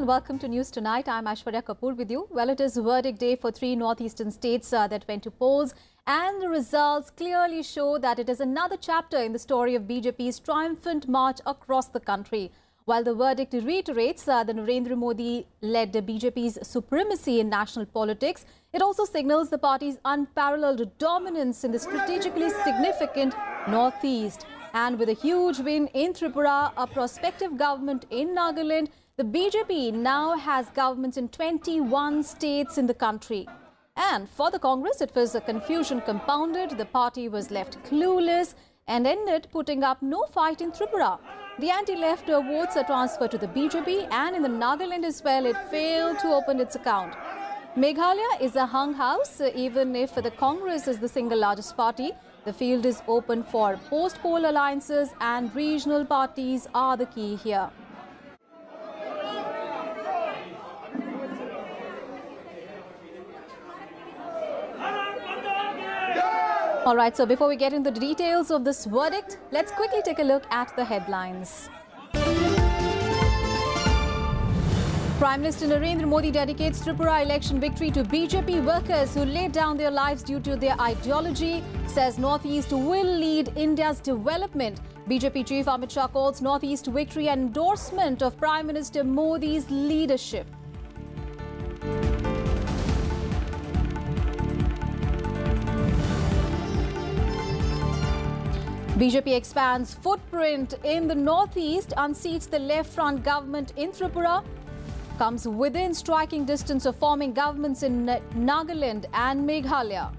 welcome to News Tonight. I'm Aishwarya Kapoor with you. Well, it is verdict day for 3 northeastern states that went to polls, and the results clearly show that it is another chapter in the story of BJP's triumphant march across the country. While the verdict reiterates the Narendra Modi-led BJP's supremacy in national politics, it also signals the party's unparalleled dominance in the strategically significant northeast. And with a huge win in Tripura, a prospective government in Nagaland, the BJP now has governments in 21 states in the country. And for the Congress, it was a confusion compounded. The party was left clueless and ended putting up no fight in Tripura. The anti-left votes are transferred to the BJP, and in the Nagaland as well, it failed to open its account. Meghalaya is a hung house. Even if the Congress is the single largest party, the field is open for post-poll alliances, and regional parties are the key here. All right, so before we get into the details of this verdict, let's quickly take a look at the headlines. Prime Minister Narendra Modi dedicates Tripura election victory to BJP workers who laid down their lives due to their ideology, says Northeast will lead India's development. BJP Chief Amit Shah calls Northeast victory an endorsement of Prime Minister Modi's leadership. BJP expands footprint in the Northeast, unseats the left-front government in Tripura, comes within striking distance of forming governments in Nagaland and Meghalaya.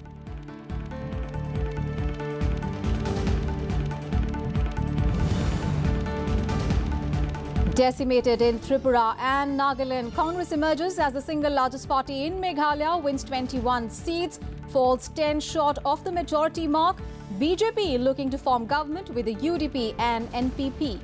Decimated in Tripura and Nagaland, Congress emerges as the single largest party in Meghalaya, wins 21 seats, falls 10 short of the majority mark. BJP looking to form government with the UDP and NPP.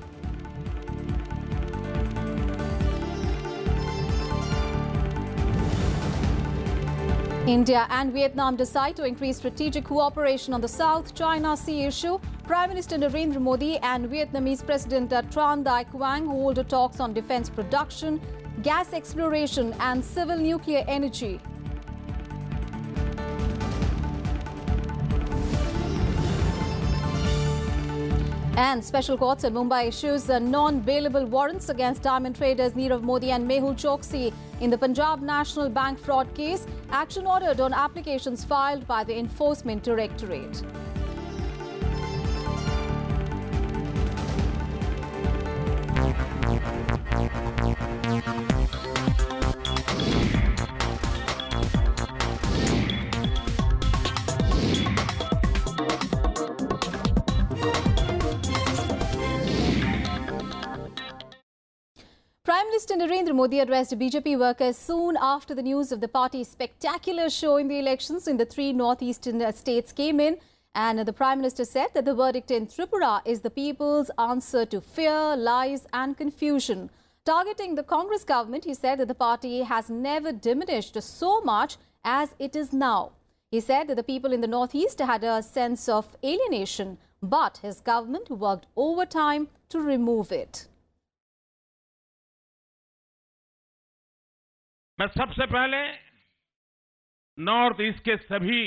India and Vietnam decide to increase strategic cooperation on the South China Sea issue. Prime Minister Narendra Modi and Vietnamese President Tran Dai Quang hold talks on defense production, gas exploration and civil nuclear energy. And special courts in Mumbai issues non-bailable warrants against diamond traders Nirav Modi and Mehul Choksi in the Punjab National Bank fraud case. Action ordered on applications filed by the Enforcement Directorate. Prime Minister Narendra Modi addressed BJP workers soon after the news of the party's spectacular show in the elections in the 3 northeastern states came in. And the Prime Minister said that the verdict in Tripura is the people's answer to fear, lies and confusion. Targeting the Congress government, he said that the party has never diminished so much as it is now. He said that the people in the northeast had a sense of alienation, but his government worked overtime to remove it. मैं सबसे पहले north east के सभी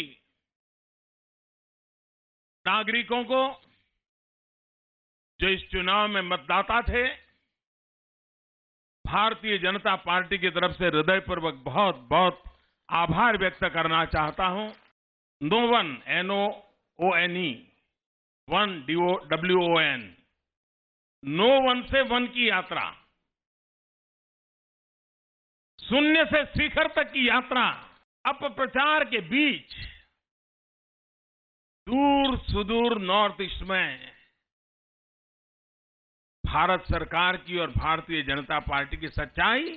नागरिकों को जो इस चुनाव में मतदाता थे, भारतीय जनता पार्टी की तरफ से हृदयपूर्वक बहुत बहुत आभार व्यक्त करना चाहता हूं। No one NOONE, one WON, no one से वन की यात्रा, शून्य से शिखर तक की यात्रा, अपप्रचार के बीच दूर सुदूर नॉर्थ ईस्ट में भारत सरकार की और भारतीय जनता पार्टी की सच्चाई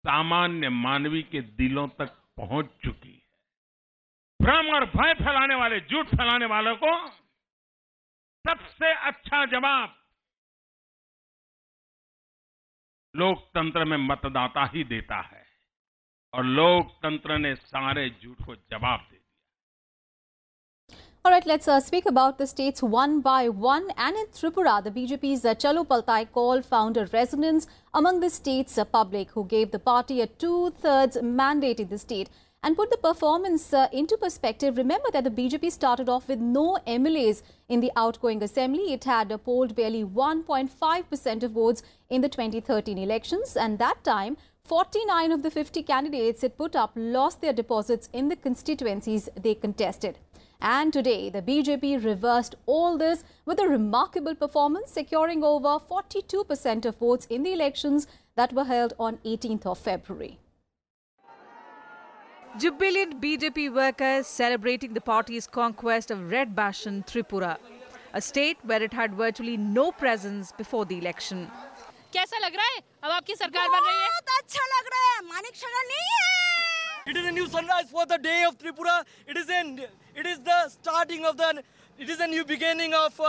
सामान्य मानवी के दिलों तक पहुंच चुकी है। भ्रम और भय फैलाने वाले, झूठ फैलाने वालों को सबसे अच्छा जवाब लोकतंत्र में मतदाता ही देता है, और लोकतंत्र ने सारे झूठ को जवाब दे दिया। All right, let's speak about the states one by one. And in Tripura, the BJP's Chalo Paltai call found a resonance among the state's public, who gave the party a 2/3 mandate in the state. And put the performance into perspective, remember that the BJP started off with no MLAs in the outgoing assembly. It had polled barely 1.5% of votes in the 2013 elections. And that time, 49 of the 50 candidates it put up lost their deposits in the constituencies they contested. And today, the BJP reversed all this with a remarkable performance, securing over 42% of votes in the elections that were held on 18th of February. Jubilant BJP workers celebrating the party's conquest of Red Bashan, Tripura, a state where it had virtually no presence before the election. कैसा लग रहा है? अब आपकी सरकार बन रही है? बहुत अच्छा लग रहा है. मानिक शरण नहीं है. It is a new sunrise for the day of Tripura. It is the starting of it is a new beginning of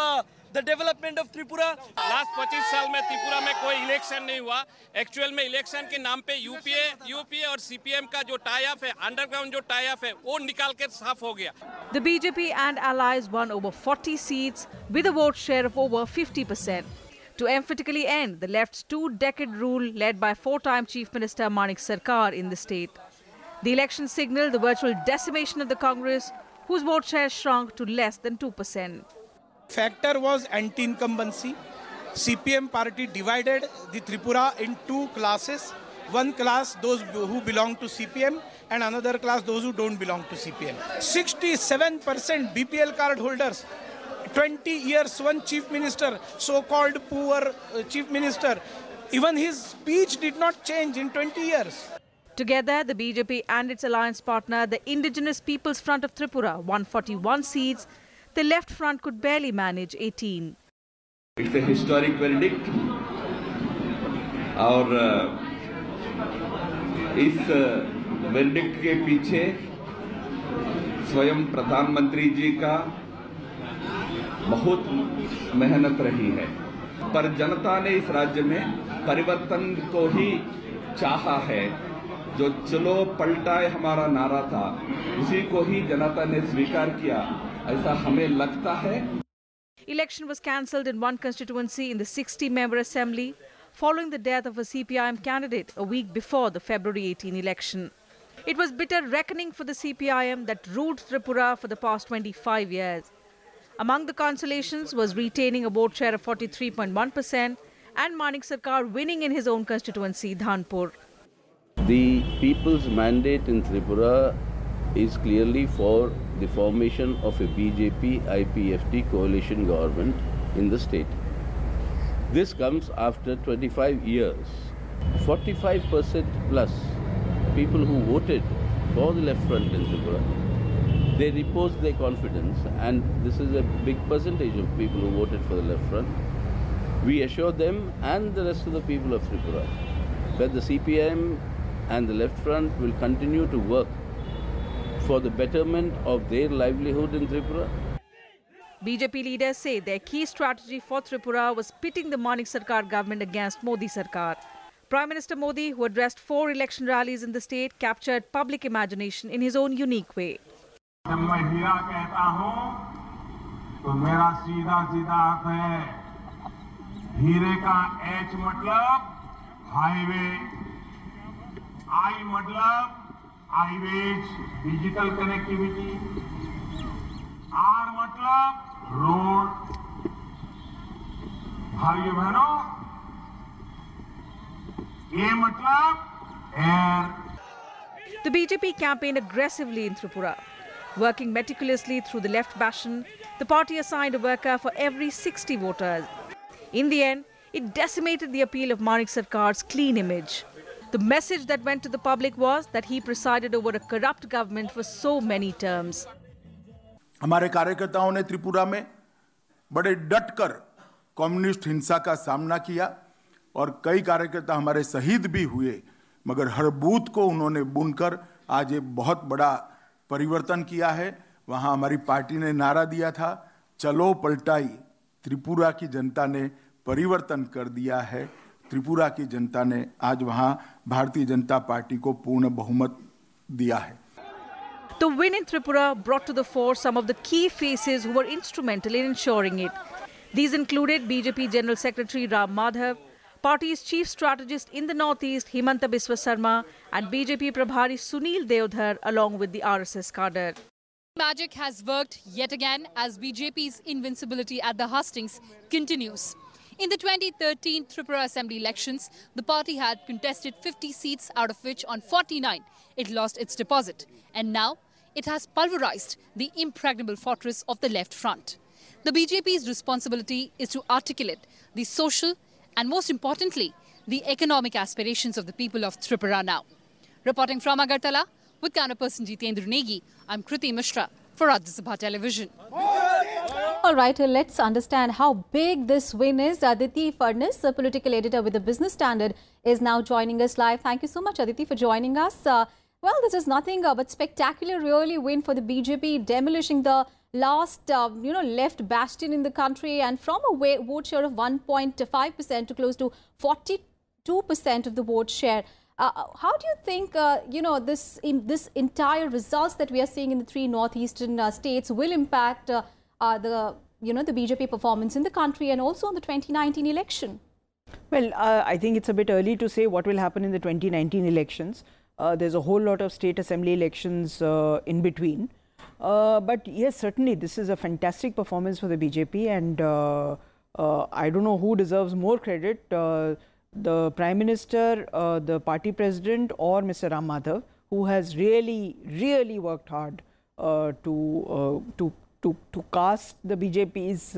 the development of Tripura. Last 25 साल में त्रिपुरा में कोई इलेक्शन नहीं हुआ. एक्चुअल में इलेक्शन के नाम पे यूपीए और सीपीएम का जो टाई अप है, अंडरग्राउंड जो टाई अप है, वो निकाल कर साफ हो गया. The BJP and allies won over 40 seats with a vote share of over 50%. To emphatically end the left's 2-decade rule led by 4-time Chief Minister Manik Sarkar in the state. The election signaled the virtual decimation of the Congress, whose vote share shrunk to less than 2%. Factor was anti-incumbency. CPM party divided the Tripura in two classes. One class, those who belong to CPM, and another class, those who don't belong to CPM. 67% BPL card holders. 20 years, one chief minister, so-called poor chief minister. Even his speech did not change in 20 years. Together, the BJP and its alliance partner, the Indigenous People's Front of Tripura, won 41 seats. The left front could barely manage 18. It's a historic verdict. और इस verdict के पीछे स्वयं प्रधानमंत्री जी का बहुत मेहनत रही है. पर जनता ने इस राज्य में परिवर्तन को ही चाहा है. जो चलो पलटाए हमारा नारा था, उसी को ही जनता ने स्वीकार किया, ऐसा हमें लगता है. Election was cancelled in one constituency in the 60-member assembly following the death of a CPIM candidate a week before the February 18 election. It was bitter reckoning for the CPIM that ruled Tripura for the past 25 years. Among the consolations was retaining a vote share of 43.1% and Manik Sarkar winning in his own constituency, Dhanpur. The people's mandate in Tripura is clearly for the formation of a BJP-IPFT coalition government in the state. This comes after 25 years. 45% plus people who voted for the left front in Tripura, they reposed their confidence, and this is a big percentage of people who voted for the left front. We assure them and the rest of the people of Tripura that the CPM and the left front will continue to work for the betterment of their livelihood in Tripura. BJP leaders say their key strategy for Tripura was pitting the Manik Sarkar government against Modi Sarkar. Prime Minister Modi, who addressed 4 election rallies in the state, captured public imagination in his own unique way. जब मैं हीरा कहता हूं तो मेरा सीधा सीधा अर्थ है हीरे का H मतलब हाईवे, I मतलब हाईवेज डिजिटल कनेक्टिविटी, R मतलब रोड. भाइयों बहनों, A मतलब air. The BJP campaigned aggressively in Tripura. Working meticulously through the left bastion, the party assigned a worker for every 60 voters. In the end, it decimated the appeal of Manik Sarkar's clean image. The message that went to the public was that he presided over a corrupt government for so many terms. हमारे कार्यकर्ताओं ने त्रिपुरा में बड़े डटकर communist हिंसा का सामना किया और कई कार्यकर्ता हमारे शहीद भी हुए, मगर हर बूथ को उन्होंने बुनकर आज ये बहुत बड़ा परिवर्तन किया है. वहां हमारी पार्टी ने नारा दिया था, चलो पलटाई. त्रिपुरा की जनता ने परिवर्तन कर दिया है. त्रिपुरा की जनता ने आज वहां भारतीय जनता पार्टी को पूर्ण बहुमत दिया है. The win in Tripura brought to the fore some of the key faces who were instrumental in ensuring it. These included BJP General Secretary Ram Madhav, party's chief strategist in the Northeast Himanta Biswa Sarma, and BJP Prabhari Sunil Deodhar along with the RSS cadre. Magic has worked yet again as BJP's invincibility at the hustings continues. In the 2013 Tripura Assembly elections, the party had contested 50 seats, out of which on 49 it lost its deposit. And now it has pulverized the impregnable fortress of the left front. The BJP's responsibility is to articulate the social and, most importantly, the economic aspirations of the people of Tripura now. Reporting from Agartala with camera person Jitendra Negi, I'm Kriti Mishra for Rajya Sabha Television. All right, let's understand how big this win is. Aditi Furnace, a political editor with the Business Standard, is now joining us live. Thank you so much, Aditi, for joining us. Well, this is nothing but spectacular really win for the BJP, demolishing the last, left bastion in the country, and from a vote share of 1.5% to close to 42% of the vote share. How do you think, this entire results that we are seeing in the three northeastern states will impact the BJP performance in the country and also on the 2019 election? Well, I think it's a bit early to say what will happen in the 2019 elections. There's a whole lot of state assembly elections in between. But yes, certainly this is a fantastic performance for the BJP, and I don't know who deserves more credit, the Prime Minister, the party president, or Mr. Ram Madhav, who has really worked hard to cast the BJP's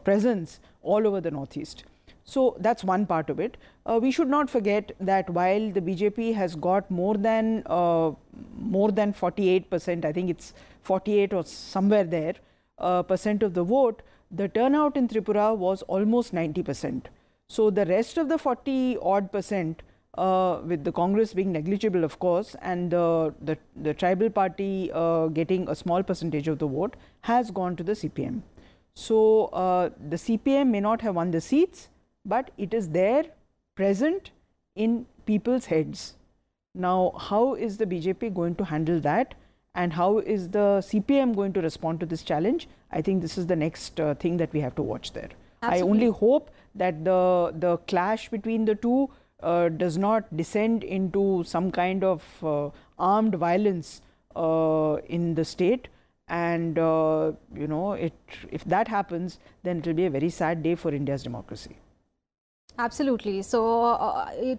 presence all over the Northeast. So that's one part of it. We should not forget that while the BJP has got more than 48%, I think it's 48 or somewhere there, percent of the vote, the turnout in Tripura was almost 90%. So the rest of the 40-odd%, with the Congress being negligible, of course, and the tribal party getting a small percentage of the vote, has gone to the CPM. So the CPM may not have won the seats, but it is there, present in people's heads. Now, how is the BJP going to handle that, and how is the CPM going to respond to this challenge? I think this is the next thing that we have to watch there. Absolutely. I only hope that the clash between the two does not descend into some kind of armed violence in the state, and if that happens, then it will be a very sad day for India's democracy. Absolutely. So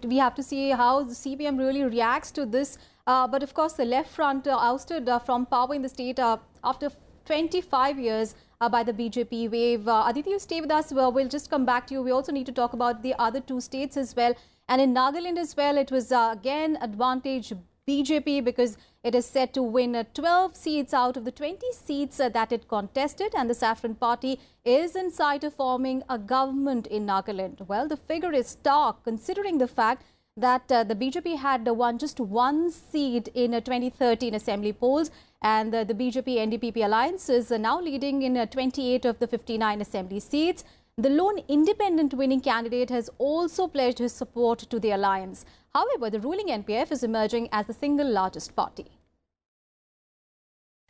we have to see how the CPM really reacts to this. But of course, the left front ousted from power in the state after 25 years by the BJP wave. Aditi, you stay with us. We'll just come back to you. We also need to talk about the other two states as well. And in Nagaland as well, it was again advantage BJP because it is set to win 12 seats out of the 20 seats that it contested, and the Saffron Party is in sight of forming a government in Nagaland. Well, the figure is stark considering the fact that the BJP had won just one seat in 2013 assembly polls, and the BJP-NDPP alliance is now leading in 28 of the 59 assembly seats. The lone independent winning candidate has also pledged his support to the alliance. However, the ruling NPF is emerging as the single largest party.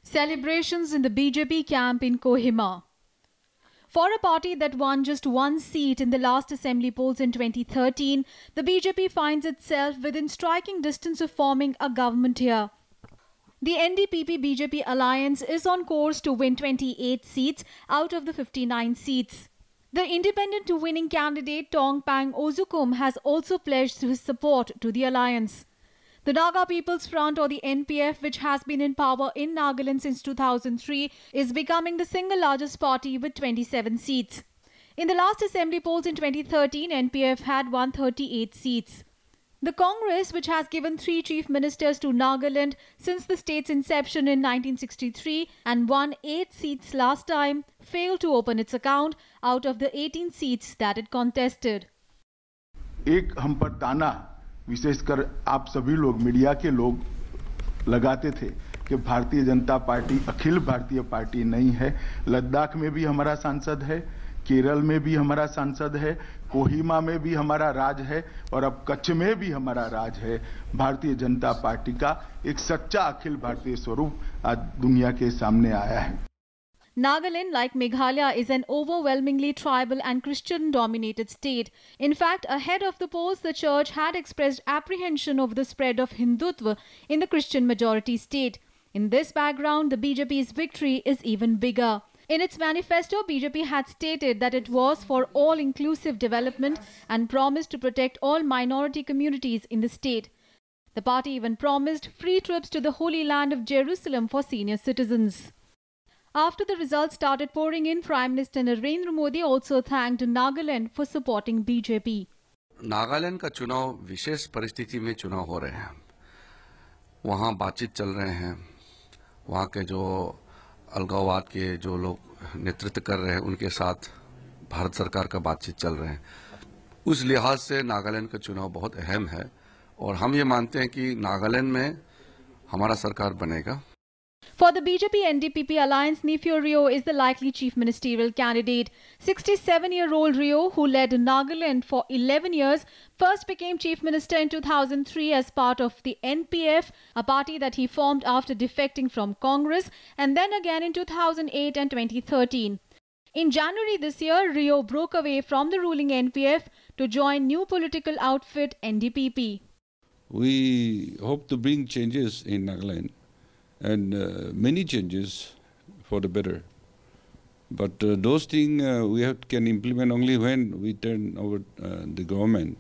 Celebrations in the BJP camp in Kohima. For a party that won just one seat in the last assembly polls in 2013, the BJP finds itself within striking distance of forming a government here. The NDPP-BJP alliance is on course to win 28 seats out of the 59 seats. The independent winning candidate Tongpang Ozukum has also pledged his support to the alliance. The Naga People's Front, or the NPF, which has been in power in Nagaland since 2003, is becoming the single largest party with 27 seats. In the last assembly polls in 2013, NPF had won 38 seats. The Congress, which has given 3 chief ministers to Nagaland since the state's inception in 1963 and won 8 seats last time, failed to open its account out of the 18 seats that it contested. एक हम पर ताना विशेषकर आप सभी लोग media के लोग लगाते थे कि भारतीय जनता पार्टी अखिल भारतीय पार्टी नहीं है। लद्दाख में भी हमारा सांसद है, केरल में भी हमारा सांसद है, कोहिमा में भी हमारा राज है और अब कच्छ में भी हमारा राज है। भारतीय जनता पार्टी का एक सच्चा अखिल भारतीय स्वरूप आज दुनिया के सामने आया है। Nagaland, like Meghalaya, is an overwhelmingly tribal and Christian-dominated state. In fact, ahead of the polls, the church had expressed apprehension over the spread of Hindutva in the Christian-majority state. In this background, the BJP's victory is even bigger. In its manifesto, BJP had stated that it was for all-inclusive development and promised to protect all minority communities in the state. The party even promised free trips to the Holy Land of Jerusalem for senior citizens. After the results started pouring in, Prime Minister Narendra Modi also thanked Nagaland for supporting BJP. Nagaland का चुनाव विशेष परिस्थिति में चुनाव हो रहे हैं। वहाँ बातचीत चल रहे हैं। वहाँ के जो अलगाववाद के जो लोग नेतृत्व कर रहे हैं उनके साथ भारत सरकार का बातचीत चल रहे हैं। उस लिहाज से नागालैंड का चुनाव बहुत अहम है और हम ये मानते हैं कि नागालैंड में हमारा सरकार बनेगा। For the BJP-NDPP alliance, Neiphiu Rio is the likely chief ministerial candidate. 67-year-old Rio, who led Nagaland for 11 years, first became chief minister in 2003 as part of the NPF, a party that he formed after defecting from Congress, and then again in 2008 and 2013. In January this year, Rio broke away from the ruling NPF to join new political outfit NDPP. We hope to bring changes in Nagaland. And many changes for the better. But those things can implement only when we turn over the government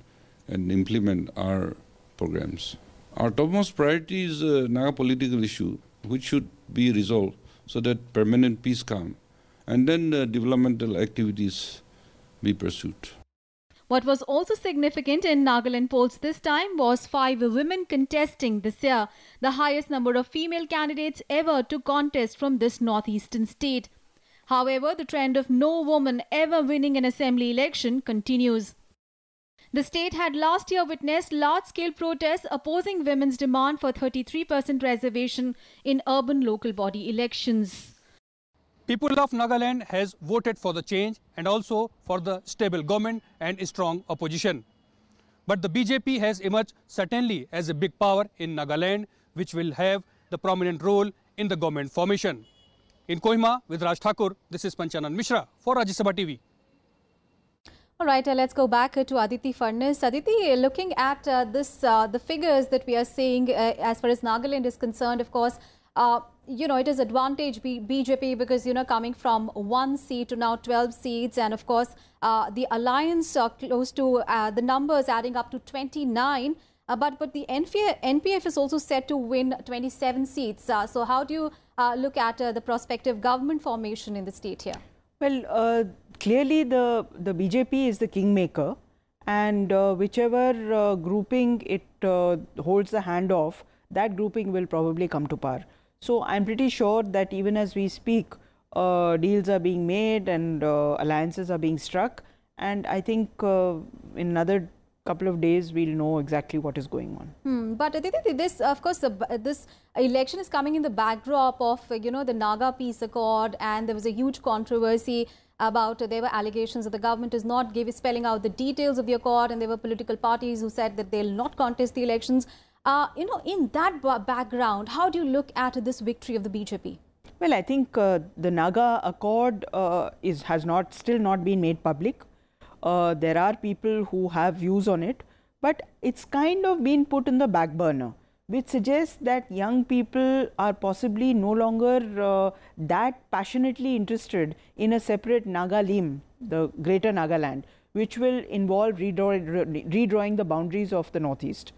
and implement our programs. Our topmost priority is Naga political issue, which should be resolved so that permanent peace come, and then developmental activities be pursued. What was also significant in Nagaland polls this time was 5 women contesting this year, the highest number of female candidates ever to contest from this northeastern state. However, the trend of no woman ever winning an assembly election continues. The state had last year witnessed large-scale protests opposing women's demand for 33% reservation in urban local body elections. People of Nagaland has voted for the change and also for the stable government and strong opposition. But the BJP has emerged certainly as a big power in Nagaland, which will have the prominent role in the government formation. In Kohima with Raj Thakur, this is Panchanan Mishra for Rajya Sabha TV. All right, let's go back to Aditi Furnace. Aditi, looking at the figures that we are seeing as far as Nagaland is concerned, of course, it is advantage BJP because, coming from 1 seat to now 12 seats. And of course, the alliance close to the numbers adding up to 29. But the NPF is also set to win 27 seats. So how do you look at the prospective government formation in the state here? Well, clearly the BJP is the kingmaker. And whichever grouping it holds the hand of, that grouping will probably come to power. So I'm pretty sure that even as we speak, deals are being made and alliances are being struck. And I think in another couple of days, we'll know exactly what is going on. But Aditi, this, of course, this election is coming in the backdrop of, the Naga Peace Accord, and there was a huge controversy about, there were allegations that the government is not spelling out the details of the accord, and there were political parties who said that they'll not contest the elections. In that background, how do you look at this victory of the BJP? Well, I think the Naga Accord has still not been made public. There are people who have views on it, but it's kind of been put in the back burner, which suggests that young people are possibly no longer that passionately interested in a separate Naga Lim, the greater Nagaland, which will involve redrawing the boundaries of the Northeast.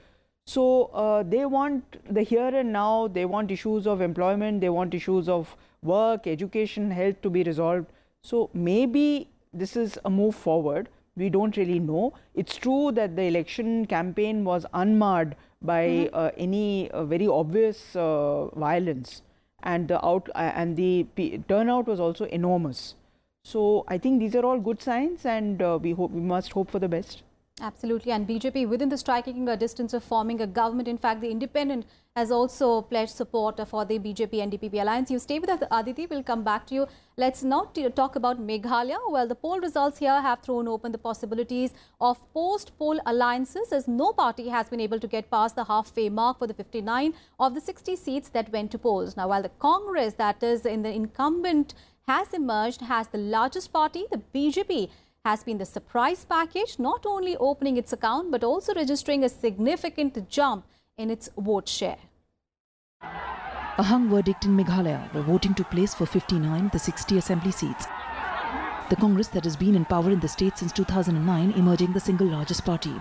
So they want the here and now, they want issues of employment, they want issues of work, education, health to be resolved. So maybe this is a move forward. We don't really know. It's true that the election campaign was unmarred by any very obvious violence, and the turnout was also enormous. So I think these are all good signs, and we must hope for the best. Absolutely, and BJP within the striking distance of forming a government. In fact, the Independent has also pledged support for the BJP-NDPP alliance. You stay with us, Aditi. We'll come back to you. Let's now talk about Meghalaya. Well, the poll results here have thrown open the possibilities of post-poll alliances, as no party has been able to get past the halfway mark for the 59 of the 60 seats that went to polls. Now, while the Congress, that is in the incumbent, has emerged as the largest party, the BJP has been the surprise package, not only opening its account but also registering a significant jump in its vote share. A hung verdict in Meghalaya, where voting took place for 59 of the 60 assembly seats. The Congress, that has been in power in the state since 2009, emerging the single largest party.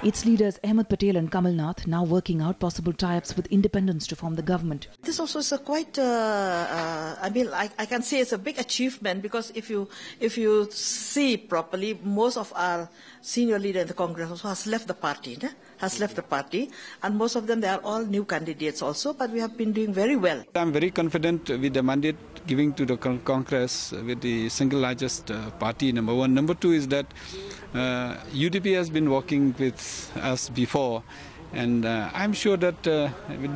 Its leaders Ahmed Patel and Kamal Nath now working out possible tie-ups with independents to form the government. This also is a quite, I can say it's a big achievement, because if you see properly, most of our senior leader in the Congress also has left the party, and most of them, they are all new candidates also, but we have been doing very well. I'm very confident with the mandate giving to the Congress with the single largest party, number one. Number two is that UDP has been working with us before, and I'm sure that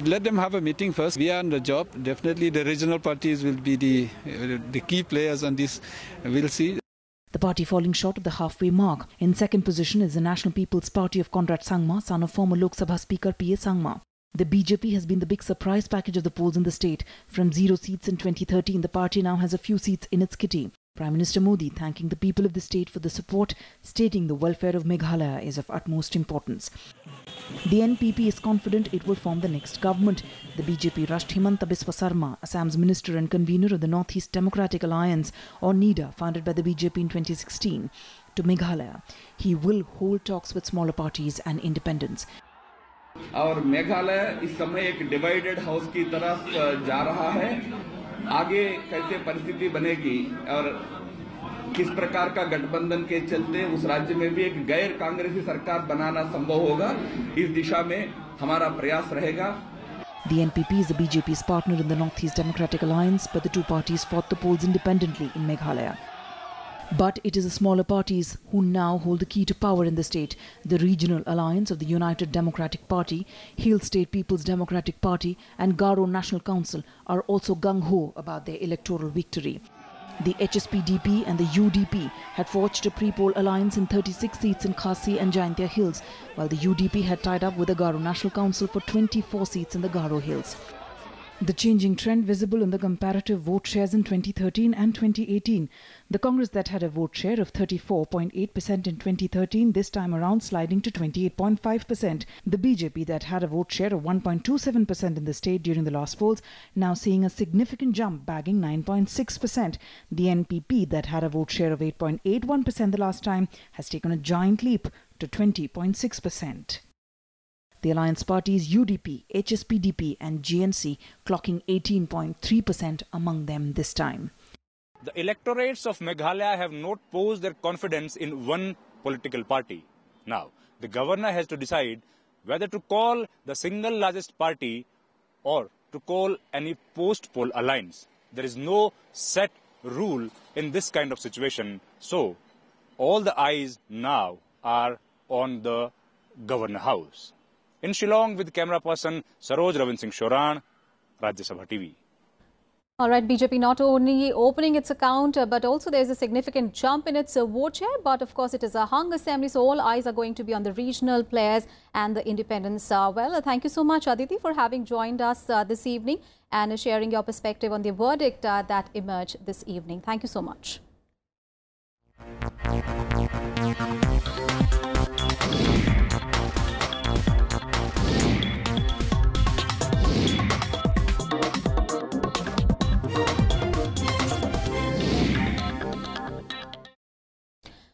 let them have a meeting first. We are on the job. Definitely the regional parties will be the key players on this. We'll see. The party falling short of the halfway mark. In second position is the National People's Party of Conrad Sangma, son of former Lok Sabha Speaker P.A. Sangma. The BJP has been the big surprise package of the polls in the state. From 0 seats in 2013, the party now has a few seats in its kitty. Prime Minister Modi thanking the people of the state for the support, stating the welfare of Meghalaya is of utmost importance. The NPP is confident it will form the next government. The BJP rushed Himanta Biswa Sarma, Assam's minister and convener of the Northeast Democratic Alliance, or NEDA, founded by the BJP in 2016, to Meghalaya. He will hold talks with smaller parties and independents. और मेघालय इस समय एक divided house की तरफ जा रहा है. आगे कैसे परिस्थिति बनेगी और किस प्रकार का गठबंधन के चलते उस राज्य में भी एक गैर कांग्रेसी सरकार बनाना संभव होगा, इस दिशा में हमारा प्रयास रहेगा. The NPP is the BJP's partner in the Northeast Democratic Alliance, but the two parties fought the polls independently in Meghalaya. But it is the smaller parties who now hold the key to power in the state. The regional alliance of the United Democratic Party, Hill State People's Democratic Party and Garo National Council are also gung-ho about their electoral victory. The HSPDP and the UDP had forged a pre-poll alliance in 36 seats in Khasi and Jaintia Hills, while the UDP had tied up with the Garo National Council for 24 seats in the Garo Hills. The changing trend visible in the comparative vote shares in 2013 and 2018. The Congress that had a vote share of 34.8% in 2013, this time around sliding to 28.5%. The BJP that had a vote share of 1.27% in the state during the last polls, now seeing a significant jump, bagging 9.6%. The NPP that had a vote share of 8.81% the last time has taken a giant leap to 20.6%. The alliance parties UDP, HSPDP and GNC clocking 18.3% among them this time. The electorates of Meghalaya have not posed their confidence in one political party. Now, the governor has to decide whether to call the single largest party or to call any post-poll alliance. There is no set rule in this kind of situation. So, all the eyes now are on the governor house. In Shillong with camera person Saroj Ravin Singh Shoran, Rajya Sabha TV. All right, BJP not only opening its account, but also there's a significant jump in its vote share. But of course, it is a hung assembly, so all eyes are going to be on the regional players and the independents. Well, thank you so much, Aditi, for having joined us this evening and sharing your perspective on the verdict that emerged this evening. Thank you so much.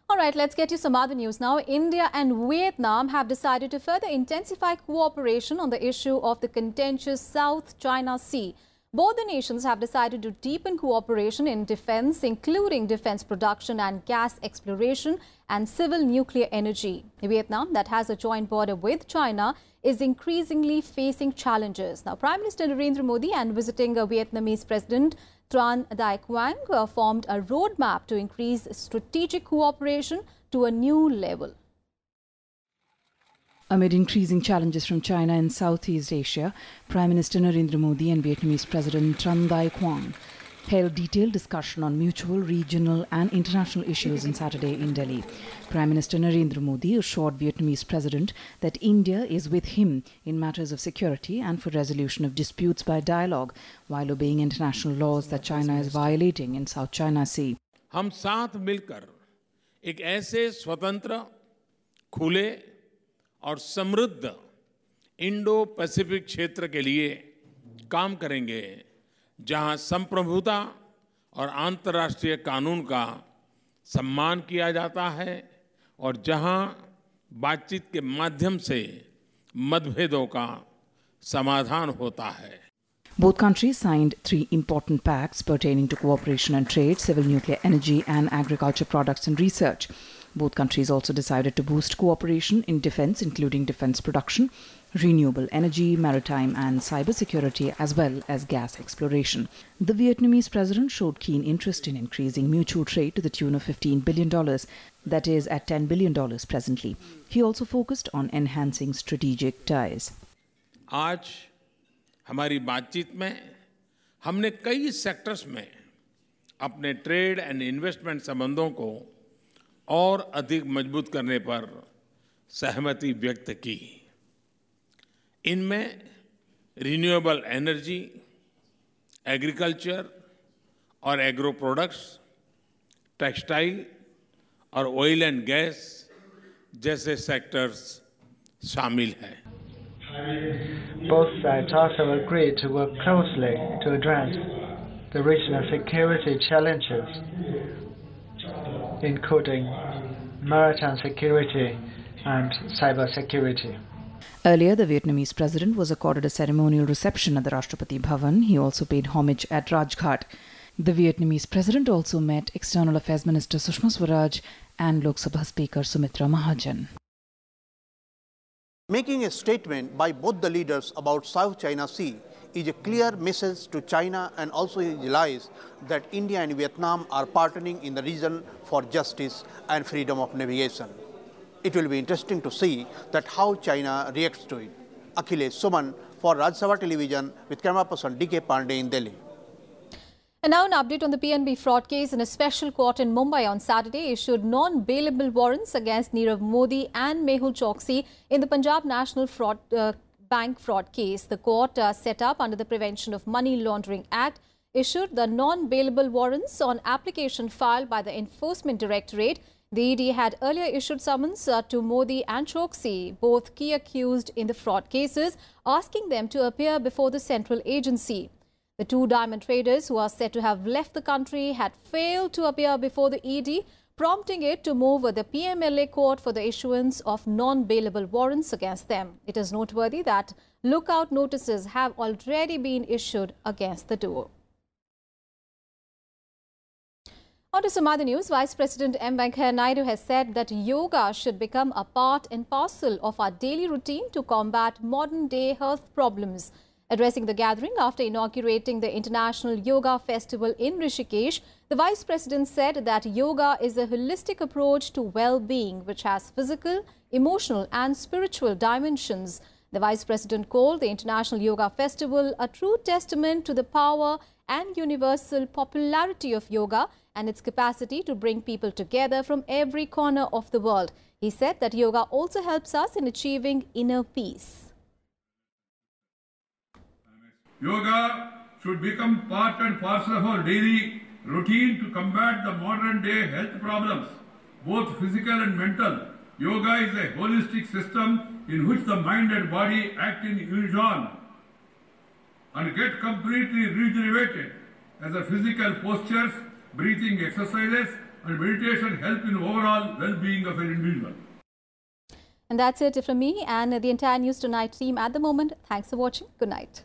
All right, let's get you some other news now. India and Vietnam have decided to further intensify cooperation on the issue of the contentious South China Sea. Both the nations have decided to deepen cooperation in defense, including defense production and gas exploration and civil nuclear energy. Vietnam, that has a joint border with China, is increasingly facing challenges. Now, Prime Minister Narendra Modi and visiting Vietnamese President Tran Dai Quang formed a roadmap to increase strategic cooperation to a new level. Amid increasing challenges from China and Southeast Asia, Prime Minister Narendra Modi and Vietnamese President Tran Dai Quang held detailed discussion on mutual, regional and international issues on Saturday in Delhi. Prime Minister Narendra Modi assured Vietnamese President that India is with him in matters of security and for resolution of disputes by dialogue, while obeying international laws that China is violating in South China Sea. हम साथ मिलकर एक ऐसे स्वतंत्र, खुले और समृद्ध Indo Pacific क्षेत्र के लिए काम करेंगे, जहां संप्रभुता और अंतर्राष्ट्रीय कानून का सम्मान किया जाता है और जहां बातचीत के माध्यम से मतभेदों का समाधान होता है. Both countries signed 3 important pacts pertaining to cooperation and trade, civil nuclear energy and agriculture products and research. Both countries also decided to boost cooperation in defence, including defence production, renewable energy, maritime and cyber security, as well as gas exploration. The Vietnamese president showed keen interest in increasing mutual trade to the tune of $15 billion, that is at $10 billion presently. He also focused on enhancing strategic ties. आज हमारी बातचीत में हमने कई sectors में अपने trade and investment संबंधों को और अधिक मजबूत करने पर सहमति व्यक्त की. इनमें रिन्यूएबल एनर्जी, एग्रीकल्चर और एग्रो प्रोडक्ट्स, टेक्सटाइल और ऑयल एंड गैस जैसे सेक्टर्स शामिल हैं. Both sides also agreed to work closely to address the regional security challenges, including maritime security and cyber security. Earlier, the Vietnamese president was accorded a ceremonial reception at the Rashtrapati Bhavan. He also paid homage at Rajghat. The Vietnamese president also met External Affairs Minister Sushma Swaraj and Lok Sabha Speaker Sumitra Mahajan. Making a statement by both the leaders about South China Sea is a clear message to China and also realize that India and Vietnam are partnering in the region for justice and freedom of navigation. It will be interesting to see that how China reacts to it. Akhilesh Suman for Rajya Sabha Television with camera person D.K. Pandey in Delhi. And now an update on the PNB fraud case. In a special court in Mumbai on Saturday issued non-bailable warrants against Nirav Modi and Mehul Choksi in the Punjab National Bank fraud case. The court set up under the Prevention of Money Laundering Act issued the non-bailable warrants on application filed by the Enforcement Directorate. The ED had earlier issued summons to Modi and Choksi, both key accused in the fraud cases, asking them to appear before the central agency. The 2 diamond traders who are said to have left the country had failed to appear before the ED, prompting it to move the PMLA court for the issuance of non-bailable warrants against them. It is noteworthy that lookout notices have already been issued against the duo. On to some other news. Vice President M. Venkaiah Naidu has said that yoga should become a part and parcel of our daily routine to combat modern-day health problems. Addressing the gathering after inaugurating the International Yoga Festival in Rishikesh, the Vice President said that yoga is a holistic approach to well-being which has physical, emotional and spiritual dimensions. The Vice President called the International Yoga Festival a true testament to the power and universal popularity of yoga and its capacity to bring people together from every corner of the world. He said that yoga also helps us in achieving inner peace. Yoga should become part and parcel of our daily routine to combat the modern day health problems, both physical and mental. Yoga is a holistic system in which the mind and body act in unison and get completely regenerated, as the physical postures, breathing exercises and meditation help in overall well-being of an individual. And that's it from me and the entire News Tonight team at the moment. Thanks for watching. Good night.